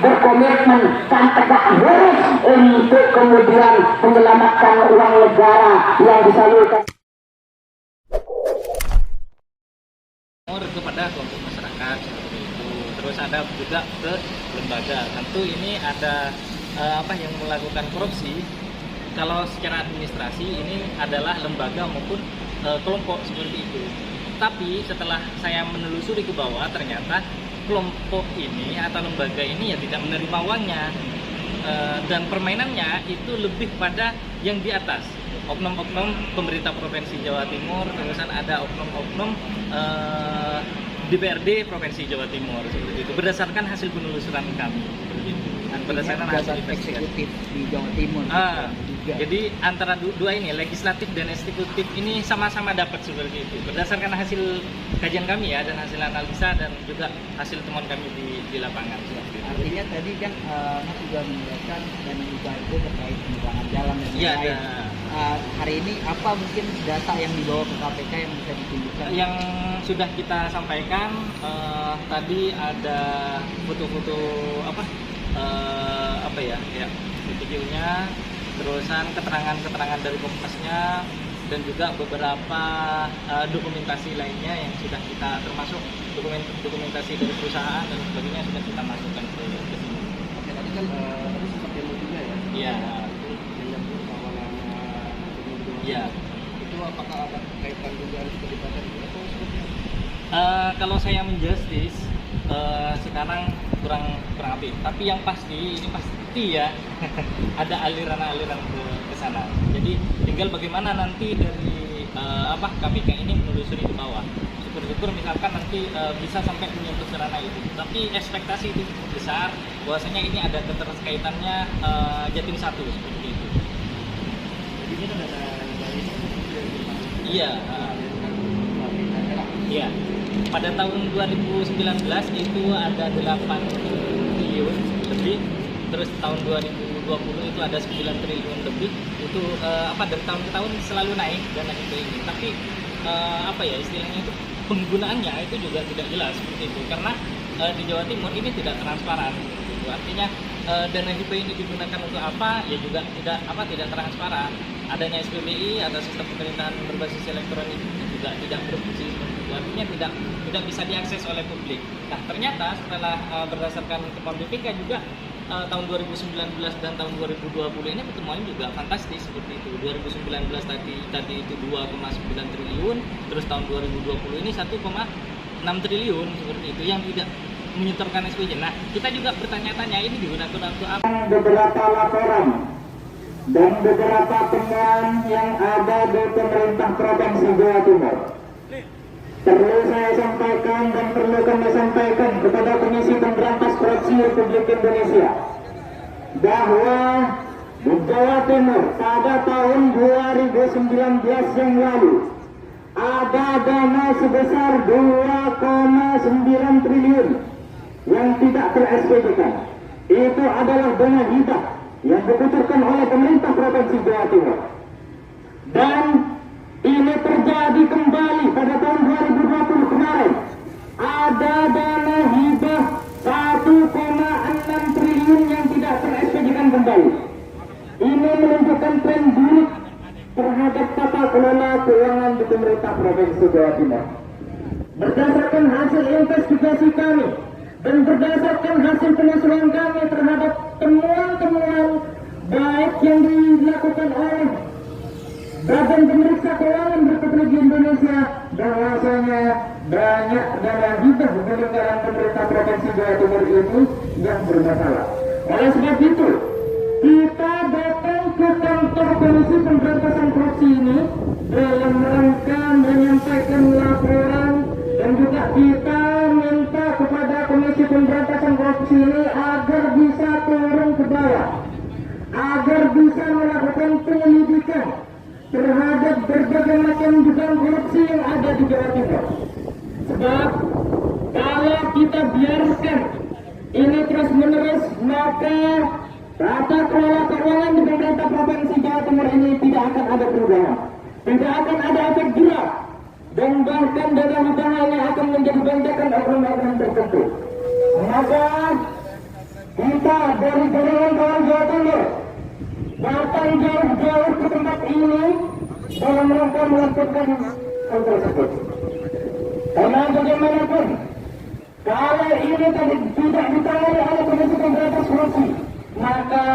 berkomitmen dan tegak lurus untuk kemudian menyelamatkan uang negara yang disalurkan kepada kelompok masyarakat seperti itu. Terus ada juga ke lembaga. Tentu ini ada yang melakukan korupsi. Kalau secara administrasi ini adalah lembaga maupun kelompok seperti itu. Tapi setelah saya menelusuri ke bawah, ternyata kelompok ini atau lembaga ini ya tidak menerima uangnya, dan permainannya itu lebih pada yang di atas, oknum-oknum pemerintah Provinsi Jawa Timur, terusan ada oknum-oknum DPRD Provinsi Jawa Timur seperti itu, berdasarkan hasil penelusuran kami seperti itu. Dan berdasarkan hasil eksekutif di Jawa Timur. Jadi antara dua ini, legislatif dan eksekutif ini sama-sama dapat seperti itu. Berdasarkan hasil kajian kami ya, dan hasil analisa dan juga hasil temuan kami di lapangan. Artinya tadi kan Mas juga menjelaskan dan juga itu terkait penerangan jalan dan lain-lain. Hari ini apa mungkin data yang dibawa ke KPK yang bisa ditunjukkan? Yang sudah kita sampaikan tadi ada foto-foto videonya, terusan keterangan-keterangan dari Kompasnya, dan juga beberapa dokumentasi lainnya yang sudah kita, termasuk dokumentasi dari perusahaan dan sebagainya, sudah kita masukkan ke sini. Oke, tadi kan tadi sempat demo juga ya? Iya. Menyebut bahwa nama Iya. Itu apakah ada kaitan dugaan keterlibatan itu atau seperti apa? Kalau saya menjustis sekarang kurang apik, tapi yang pasti ini pasti ya ada aliran-aliran ke sana. Jadi tinggal bagaimana nanti dari KPK ini menelusuri ke bawah. Syukur-syukur misalkan nanti bisa sampai menyentuh ke ranah itu. Tapi ekspektasi itu besar bahwasanya ini ada keterkaitannya Jatim 1 seperti itu. Jadi ini kan ada Iya. Iya. Pada tahun 2019 itu ada 8 triliun lebih, terus tahun 2020 itu ada 9 triliun lebih. Itu dari tahun ke tahun selalu naik dana itu ini. Tapi istilahnya itu penggunaannya itu juga tidak jelas seperti itu, karena di Jawa Timur ini tidak transparan gitu. Artinya dana HIPO ini digunakan untuk apa ya juga tidak transparan. Adanya SPBI atau sistem pemerintahan berbasis elektronik juga tidak berfungsi, artinya tidak bisa diakses oleh publik. Nah, ternyata setelah berdasarkan temuan BPK juga tahun 2019 dan tahun 2020 ini pertemuan juga fantastis seperti itu. 2019 tadi itu 2,9 triliun, terus tahun 2020 ini 1,6 triliun seperti itu yang tidak menyetorkan SPJ. Nah, kita juga bertanya-tanya ini digunakan untuk apa? Beberapa laporan dan beberapa temuan yang ada di pemerintah Provinsi Jawa Timur. Perlu saya sampaikan dan perlu kami sampaikan kepada Komisi Pemberantas Korupsi Republik Indonesia bahwa di Jawa Timur pada tahun 2019 yang lalu ada dana sebesar 2,9 triliun yang tidak ter-SPJ-kan. Itu adalah dana hibah yang dikucurkan oleh pemerintah Provinsi Jawa Timur. Dan ini terjadi kembali pada tahun 2020 kemarin. Ada dana hibah 1,6 triliun yang tidak ter-SPJ-kan kembali. Ini menunjukkan tren buruk terhadap tata kelola keuangan di pemerintah Provinsi Jawa Timur. Berdasarkan hasil investigasi kami dan berdasarkan hasil penelusuran kami terhadap temuan-temuan baik yang dilakukan oleh Badan Pemeriksa Keuangan Republik Indonesia, bahwasanya banyak dana hibah penyelenggaraan pemerintah Provinsi Jawa Timur ini yang bermasalah. Oleh sebab itu, kita datang ke kantor Komisi Pemberantasan Korupsi ini dalam rangka menyampaikan laporan, dan juga kita minta kepada Komisi Pemberantasan Korupsi ini agar bisa turun ke bawah, agar bisa melakukan penyelidikan terhadap berbagai macam dugaan korupsi yang ada di Jawa Timur. Sebab kalau kita biarkan ini terus menerus, maka tata kelola keuangan di pemerintah Provinsi Jawa Timur ini tidak akan ada perubahan, tidak akan ada efek jerah, dan bahkan dana hibah ini akan menjadi banjakan oknum-oknum tertentu. Maka kita dari jaringan kawan Jawa Timur datang jauh-jauh ke tempat ini dalam rangka melakukan hal tersebut. Karena bagaimanapun, kalau ini tidak ditangani oleh Komisi Pemberantasan Korupsi, maka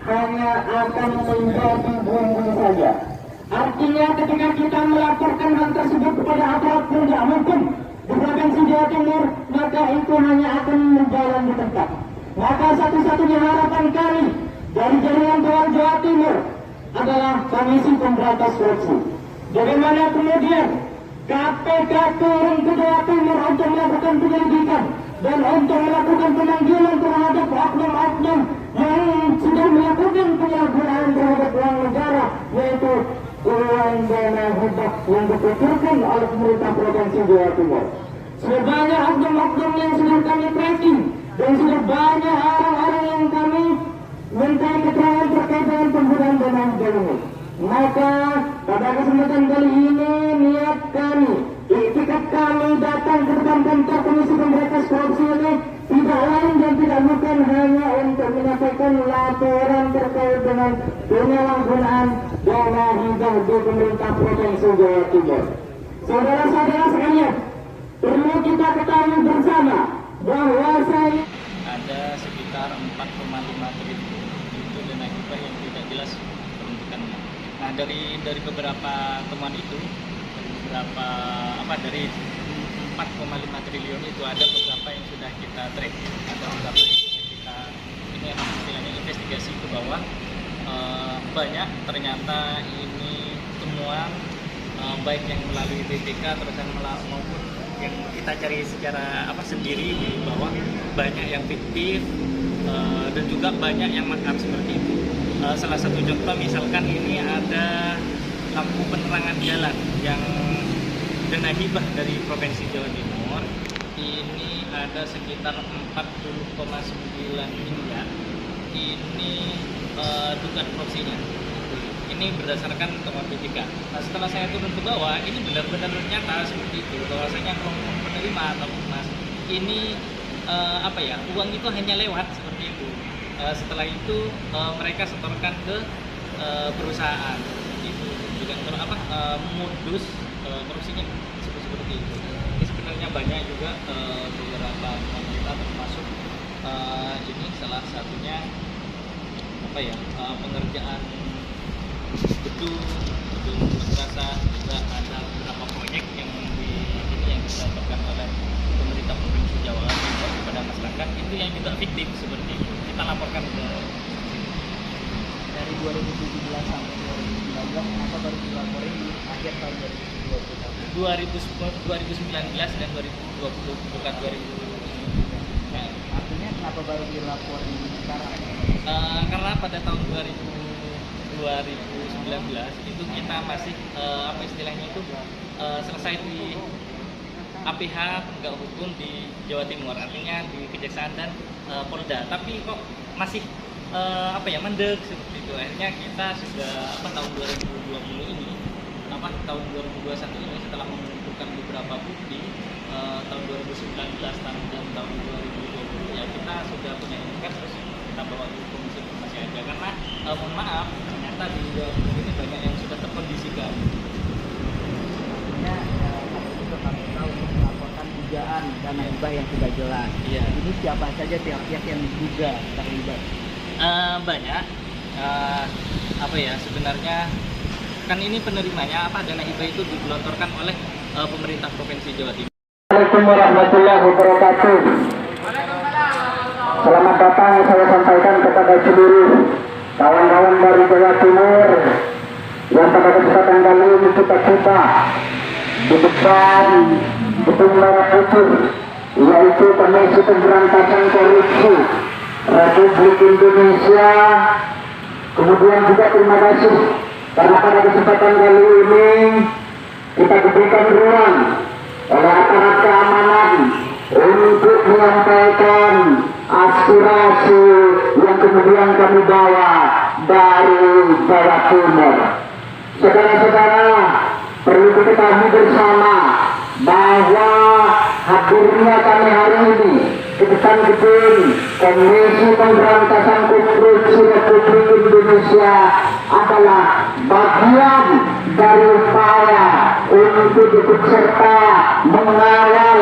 hanya akan menjadi buang-buang saja. Artinya ketika kita melaporkan hal tersebut kepada aparat penegak hukum di Provinsi Jawa Timur, maka itu hanya akan berjalan di tempat. Maka satu-satunya harapan kami dari jaringan kawan Jawa Timur adalah Komisi Pemberantasan Korupsi. Bagaimana kemudian KPK turun ke Jawa Timur untuk melakukan penyelidikan dan untuk melakukan pemanggilan terhadap oknum-oknum yang sudah melakukan penyalahgunaan terhadap uang negara, yaitu uang dana hibah yang dikucurkan oleh pemerintah Provinsi Jawa Timur. Sudah banyak oknum-oknum yang sudah kami tracking dan sudah banyak orang-orang yang kami minta keterangan terkait dengan penggunaan dana hibah ini. Maka pada kesempatan kali ini niat kami, itikat kami datang ke depan kantor Komisi Pemberantasan Korupsi ini tidak lain dan tidak bukan hanya untuk menyampaikan laporan terkait dengan penyalahgunaan dana hibah di pemerintah Provinsi Jawa Timur. Saudara-saudara sekalian, perlu kita ketahui bersama bahwa saya ada sekitar 4,5 triliun itu dana hibah yang tidak jelas peruntukannya. Nah, dari beberapa temuan itu, dari 4,5 triliun itu ada beberapa yang sudah kita track, ada beberapa yang kita ini istilahnya investigasi ke bawah. Banyak ternyata ini temuan baik yang melalui BPK terus maupun yang kita cari secara sendiri di bawah, banyak yang fiktif dan juga banyak yang makar seperti itu. Salah satu contoh misalkan ini ada lampu penerangan jalan yang dana hibah dari Provinsi Jawa Timur ini ada sekitar 40,9 miliar. Ini dugaan korupsinya. Ini berdasarkan temuan BPK. Nah, setelah saya turun ke bawah, ini benar-benar nyata seperti itu. Bahwasanya kelompok penerima atau mas ini uang itu hanya lewat seperti itu. Setelah itu mereka setorkan ke perusahaan. Itu juga modus korupsinya seperti itu. Ini sebenarnya banyak juga beberapa teman kita termasuk ini salah satunya pengerjaan gedung madrasah, juga ada beberapa proyek yang didapatkan oleh pemerintah Provinsi Jawa Timur kepada masyarakat itu yang juga fiktif seperti itu. Kita laporkan ke dari 2017 sampai 2019, kenapa baru dilaporin di akhir tahun 2019 dan 2020, bukan 2020. Nah, artinya kenapa baru dilaporin sekarang? Karena pada tahun 2019 itu kita masih istilahnya itu selesai di APH penegak hukum di Jawa Timur, artinya di Kejaksaan dan Polda, tapi kok masih mendek seperti itu. Akhirnya kita sudah tahun 2020 ini tahun 2021 ini setelah mengumpulkan beberapa bukti tahun 2019 dan tahun 2020 ya kita sudah punya indikat, terus kita bawa ke Komisi Informasi aja karena mohon maaf ternyata di Jawa Timur ini banyak yang sudah terkondisikan. Kami tahu untuk melaporkan dugaan dana hibah yang tidak jelas. Iya. Ini siapa saja pihak-pihak yang diduga terlibat? Banyak. Sebenarnya kan ini penerimanya dana hibah itu digelontorkan oleh pemerintah Provinsi Jawa Timur. Assalamualaikum warahmatullahi wabarakatuh. Selamat datang saya sampaikan kepada seluruh kawan-kawan dari Jawa Timur yang pada kesempatan kali ini kita coba di depan gedung merah putih, yaitu Komisi Pemberantasan Korupsi Republik Indonesia. Kemudian juga terima kasih karena pada kesempatan kali ini kita diberikan ruang oleh aparat keamanan untuk menyampaikan aspirasi yang kemudian kami bawa dari Jawa Timur. Saudara-saudara, perlu diketahui bersama bahwa hadirnya kami hari ini di depan gedung Komisi Pemberantasan Korupsi Republik Indonesia adalah bagian dari upaya untuk ikut serta mengawal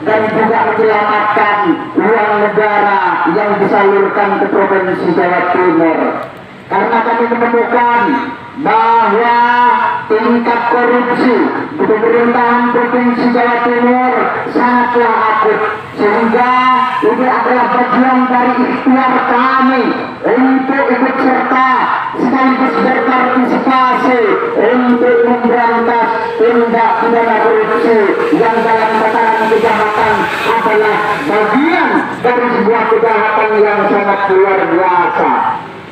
dan juga menyelamatkan uang negara yang disalurkan ke Provinsi Jawa Timur. Karena kami menemukan bahwa tingkat korupsi di pemerintahan Provinsi Jawa Timur sangatlah akut, sehingga ini adalah bagian dari ikhtiar kami untuk ikut serta sekaligus berpartisipasi untuk memberantas tindak pidana korupsi yang dalam tataran kejahatan adalah bagian dari sebuah kejahatan yang sangat luar biasa.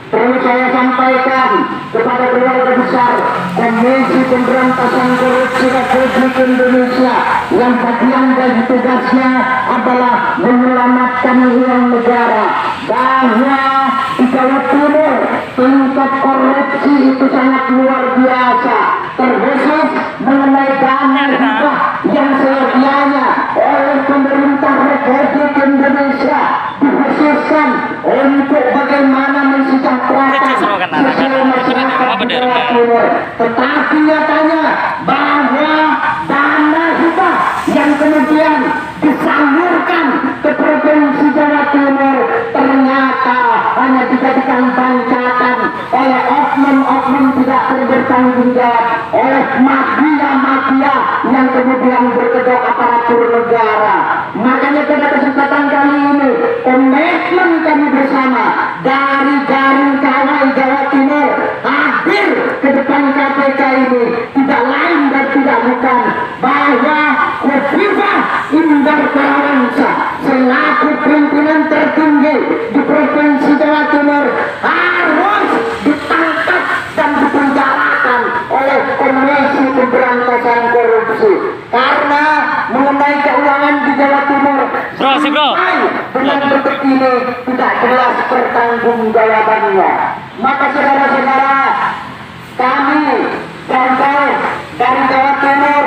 Perlu saya sampaikan kepada keluarga besar Komisi Pemberantasan Korupsi Republik Indonesia yang bagian dari tugasnya adalah menyelamatkan uang negara, bahwa di Jawa Timur tingkat korupsi itu sangat luar biasa, terkhusus mengenai dana hibah yang sedianya oleh pemerintah Republik Indonesia dikhususkan untuk bagaimana mensejahterakan sosial masyarakat di Jawa Timur. Tetapi nyatanya bahwa dana hibah yang kemudian disalurkan ke Provinsi Jawa Timur ternyata hanya dijadikan bancakan oleh oknum-oknum tidak bertanggung jawab, oleh mafia-mafia yang kemudian berkedok aparatur negara. Makanya pada kesempatan kali ini komitmen kami bersama dari Jaring Kawal Jawa Timur hadir ke depan KPK ini tidak lain dan tidak bukan bahwa Khofifah Indar Parawansa selaku pimpinan tertinggi di Provinsi Jawa Timur harus ditangkap dan dipenjarakan oleh Komisi Pemberantasan Korupsi, karena mengenai keuangan di Jawa Timur sampai dengan detik ini tidak jelas pertanggungjawabannya. Maka saudara-saudara, kami kawan-kawan dari Jawa Timur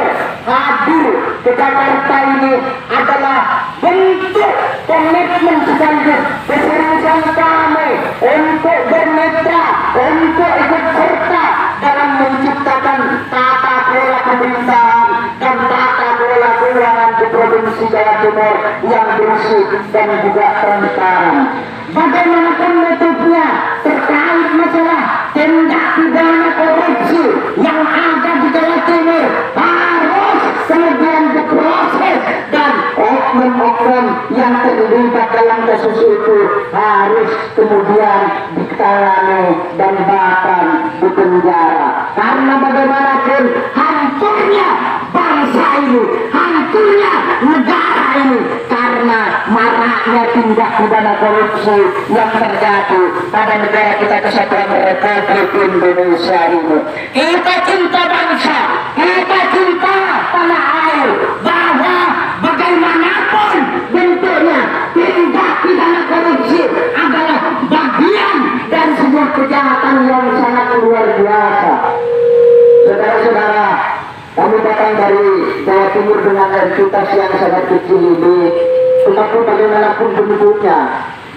hadir ke Jakarta ini adalah bentuk komitmen sekaligus keseriusan kami untuk bermitra, untuk ikut serta dalam menciptakan tata kelola pemerintahan dan tata kelola keuangan di Provinsi Jawa Timur yang bersih dan juga transparan. Bagaimanapun motifnya terkait masalah tindak pidana korupsi yang ada di Jawa Timur harus kemudian diproses, dan oknum-oknum yang terlibat dalam kasus itu harus kemudian ditangani dan bahkan dipenjara. Karena bagaimanapun hancurnya bangsa ini, hancurnya negara ini karena maraknya tindak pidana korupsi yang terjadi pada negara kita Kesatuan Republik Indonesia ini. Kita cinta bangsa, kita cinta tanah air, bahwa bagaimanapun bentuknya tindak pidana korupsi adalah bagian dari sebuah kejahatan yang sangat luar biasa. Saudara-saudara, kami datang dari Jawa Timur dengan entitas yang sangat kecil ini, tetapi bagaimanapun bentuknya,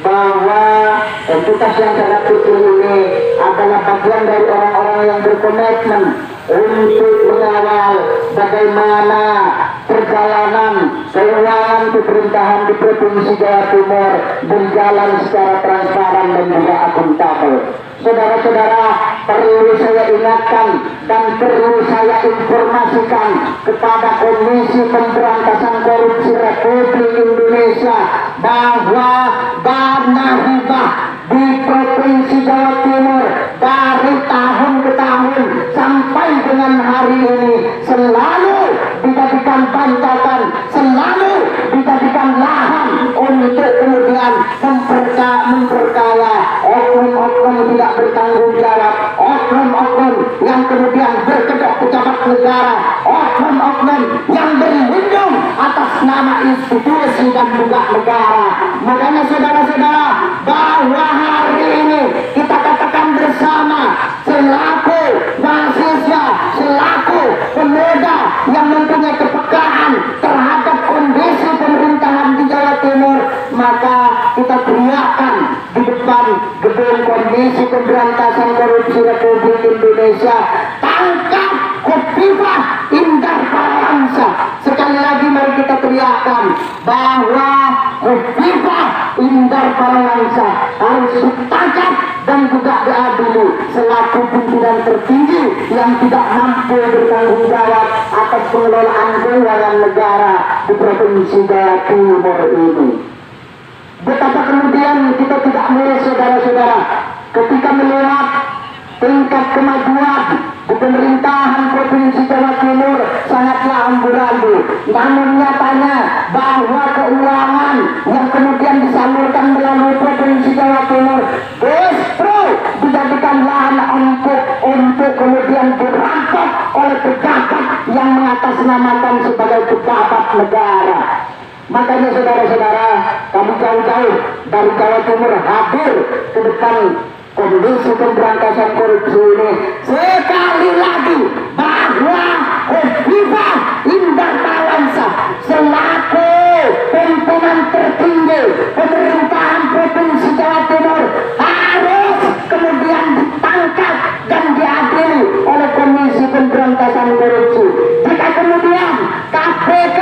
bahwa entitas yang sangat kecil ini adalah bagian dari orang-orang yang berkomitmen untuk mengawal bagaimana perjalanan keuangan pemerintahan di Provinsi Jawa Timur berjalan secara transparan dan juga akuntabel. Saudara-saudara, perlu saya ingatkan dan perlu saya informasikan kepada Komisi Pemberantasan Korupsi Republik Indonesia bahwa dana hibah di Provinsi Jawa Timur dari tahun ke tahun sampai dengan hari ini selalu dijadikan bantakan, selalu dijadikan lahan untuk kemudian memperkaya oknum-oknum tidak bertanggung jawab, oknum-oknum yang kemudian berkedok pejabat negara, oknum-oknum yang berlindung atas nama institusi dan juga negara. Makanya saudara-saudara, bahwa hari ini kita katakan bersama selaku mahasiswa, selaku pemuda yang mempunyai kepekaan terhadap kondisi pemerintahan di Jawa Timur, maka depan gedung Komisi Pemberantasan Korupsi Republik Indonesia. Tangkap Khofifah Indar Parawansa. Sekali lagi mari kita teriakkan bahwa Khofifah Indar Parawansa harus ditangkap dan juga diadili selaku pimpinan tertinggi yang tidak mampu bertanggung jawab atas pengelolaan keuangan negara di Provinsi Jawa Timur ini. Betapa kemudian kita tidak melihat saudara-saudara ketika melihat tingkat kemajuan di pemerintahan Provinsi Jawa Timur sangatlah amburadul. Namun nyatanya bahwa keuangan yang kemudian disalurkan melalui Provinsi Jawa Timur justru dijadikan lahan untuk kemudian dirampok oleh pejabat yang mengatasnamakan sebagai pejabat negara. Makanya saudara-saudara, kami jauh-jauh dari Jawa Timur hadir ke depan Komisi Pemberantasan Korupsi ini sekali lagi bahwa Khofifah Indar Parawansa selaku pimpinan tertinggi pemerintahan Provinsi Jawa Timur harus kemudian ditangkap dan diadili oleh Komisi Pemberantasan Korupsi. Jika kemudian KPK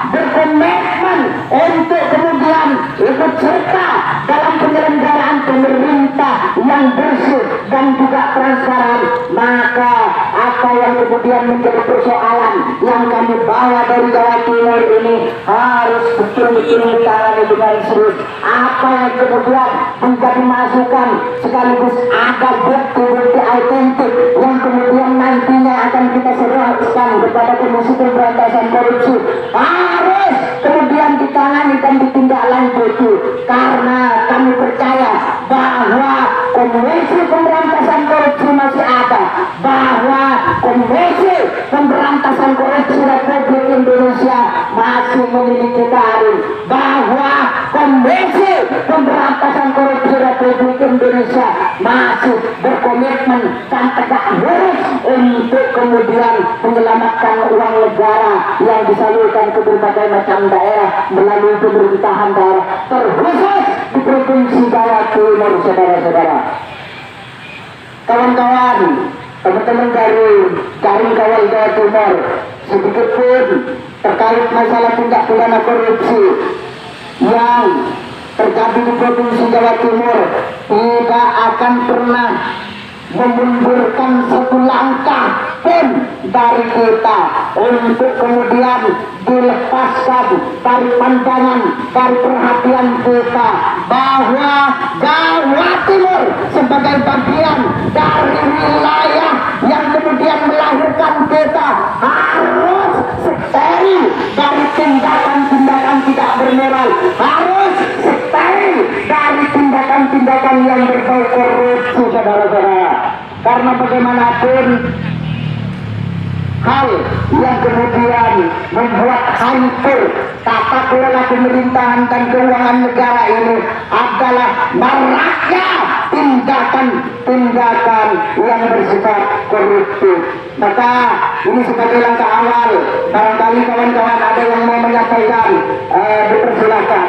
berkomitmen untuk kemudian ikut serta dalam penyelenggaraan pemerintah yang bersih dan juga transparan, maka apa yang kemudian menjadi persoalan yang kami bawa dari Jawa Timur ini harus betul-betul ditangani dengan serius. Apa yang kemudian menjadi masukan sekaligus ada bukti-bukti autentik yang kemudian nantinya akan kita serahkan kepada Komisi Pemberantasan Korupsi harus kemudian ditangani dan ditindaklanjuti, karena kami percaya bahwa Komisi Pemberantasan Korupsi masih ada, bahwa Komisi Pemberantasan Korupsi Republik Indonesia masih memiliki taring, bahwa Komisi Pemberantasan Korupsi Republik Indonesia masih berkomitmen dan tegak lurus untuk kemudian menyelamatkan uang negara yang disalurkan ke berbagai macam daerah melalui pemerintahan daerah terkhusus di Provinsi Jawa Timur. Saudara-saudara, kawan-kawan, teman-teman dari Jaring Kawal Jawa Timur, sedikit pun terkait masalah tindak pidana korupsi yang terjadi di Provinsi Jawa Timur tidak akan pernah memundurkan satu langkah pun dari kita untuk kemudian dilepaskan dari pandangan, dari perhatian kita bahwa Jawa Timur sebagai bagian dari wilayah yang kemudian melahirkan kita harus steril dari tindakan-tindakan tidak bermoral, harus steril dari tindakan-tindakan yang berbau korupsi, saudara-saudara. Karena bagaimanapun hal yang kemudian membuat hancur tata kelola pemerintahan dan keuangan negara ini adalah maraknya tindakan-tindakan yang bersifat koruptif. Maka ini sebagai langkah awal, barangkali kawan-kawan ada yang mau menyampaikan, dipersilakan.